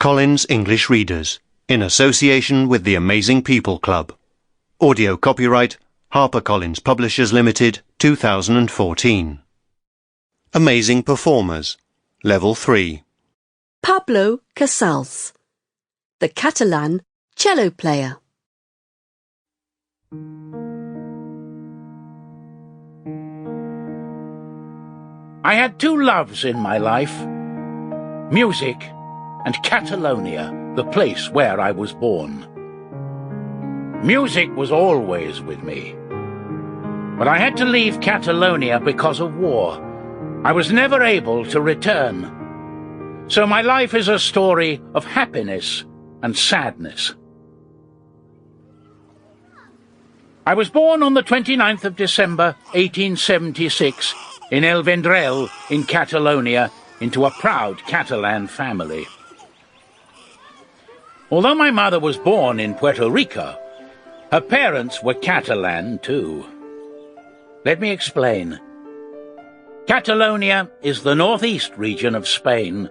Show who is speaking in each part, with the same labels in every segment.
Speaker 1: Collins English Readers, in association with the Amazing People Club. Audio copyright, HarperCollins Publishers Limited, 2014. Amazing Performers, Level 3.
Speaker 2: Pablo Casals, the Catalan cello-player.
Speaker 3: I had two loves in my life, music and Catalonia, the place where I was born. Music was always with me, but I had to leave Catalonia because of war. I was never able to return. So my life is a story of happiness and sadness. I was born on the 29th of December, 1876, in El Vendrell, in Catalonia, into a proud Catalan family. Although my mother was born in Puerto Rico, her parents were Catalan too. Let me explain. Catalonia is the northeast region of Spain,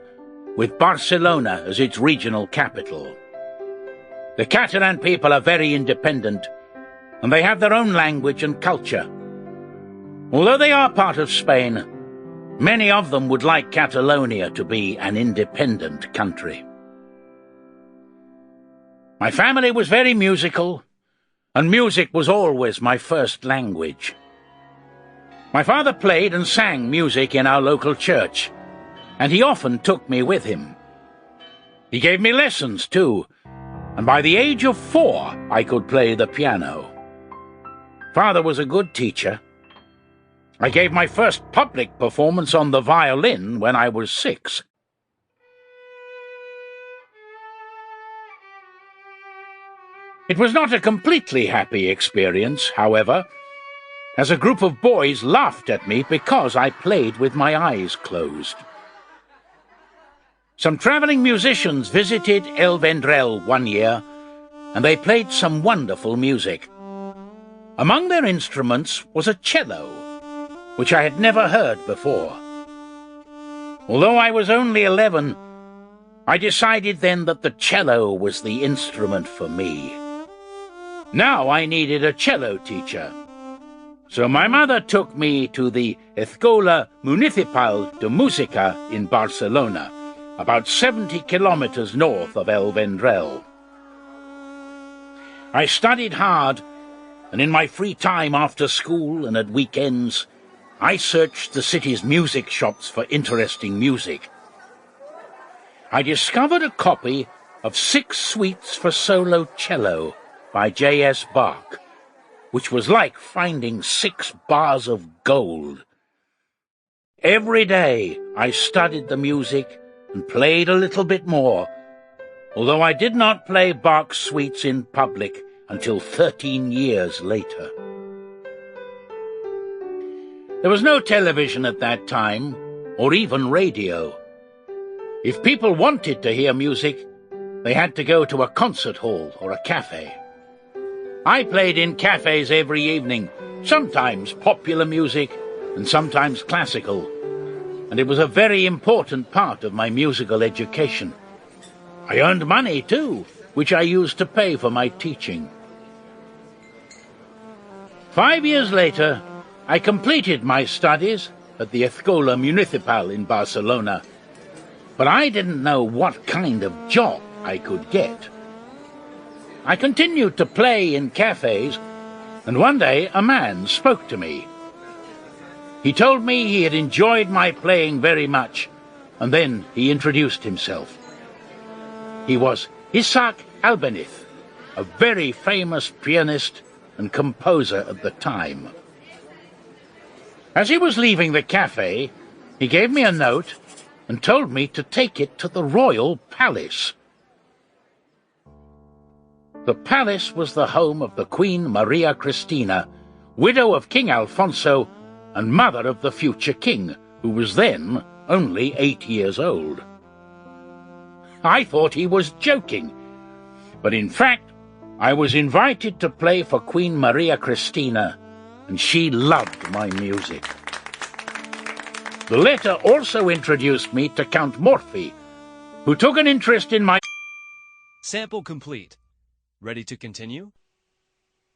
Speaker 3: with Barcelona as its regional capital. The Catalan people are very independent, and they have their own language and culture. Although they are part of Spain, many of them would like Catalonia to be an independent country. My family was very musical, and music was always my first language. My father played and sang music in our local church, and he often took me with him. He gave me lessons too, and by the age of 4 I could play the piano. Father was a good teacher. I gave my first public performance on the violin when I was 6. It was not a completely happy experience, however, as a group of boys laughed at me because I played with my eyes closed. Some traveling musicians visited El Vendrell one year, and they played some wonderful music. Among their instruments was a cello, which I had never heard before. Although I was only 11, I decided then that the cello was the instrument for me. Now I needed a cello teacher, so my mother took me to the Escola Municipal de Música in Barcelona, about 70 kilometers north of El Vendrell. I studied hard, and in my free time after school and at weekends, I searched the city's music shops for interesting music. I discovered a copy of 6 Suites for Solo Cello by J.S. Bach, which was like finding 6 bars of gold. Every day I studied the music and played a little bit more, although I did not play Bach's suites in public until 13 years later. There was no television at that time, or even radio. If people wanted to hear music, they had to go to a concert hall or a cafe. I played in cafes every evening, sometimes popular music and sometimes classical, and it was a very important part of my musical education. I earned money too, which I used to pay for my teaching. 5 years later, I completed my studies at the Escola Municipal in Barcelona, but I didn't know what kind of job I could get. I continued to play in cafes, and one day a man spoke to me. He told me he had enjoyed my playing very much, and then he introduced himself. He was Isaac Albéniz, a very famous pianist and composer at the time. As he was leaving the cafe, he gave me a note and told me to take it to the royal palace. The palace was the home of the Queen Maria Cristina, widow of King Alfonso and mother of the future king, who was then only 8 years old. I thought he was joking, but in fact, I was invited to play for Queen Maria Cristina, and she loved my music. The letter also introduced me to Count Morphy, who took an interest in my
Speaker 4: Sample complete. Ready to continue?